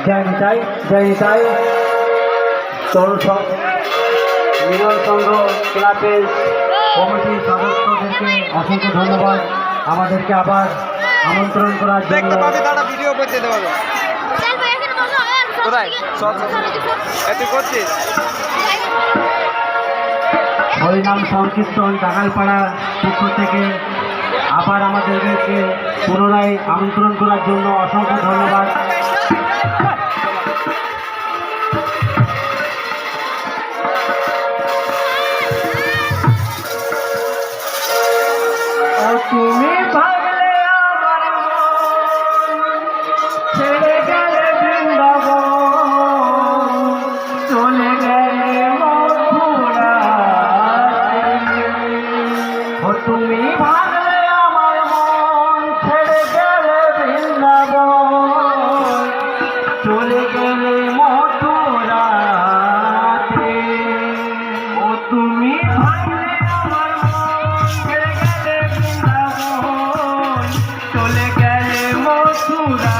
জয় নিতাই জয় নিতাই। তরুণ মিলন চন্দ্র ক্লাবের কমিটির সদস্যদেরকে অসংখ্য ধন্যবাদ আমাদেরকে আবার আমন্ত্রণ করার জন্য। ভিডিও করতে দেবো কোথায় এত করছিস? হরিনাম সংকীর্তন টাকালপাড়া পক্ষ থেকে আবার আমাদেরকে পুনরায় আমন্ত্রণ করার জন্য অসংখ্য ধন্যবাদ। তুমি ভাবলে আমার ছেড়ে গেলে বৃন্দাবন, চলে গেলে মথুরা। তুমি ভাবলে আমার মন, ছেড়ে গেলে বৃন্দাবন, চলে গেলে মথুরা। ও তুমি ভাবলে আমার মন, ছেড়ে গেলে বৃন্দাবন, চলে গেলে মথুরা।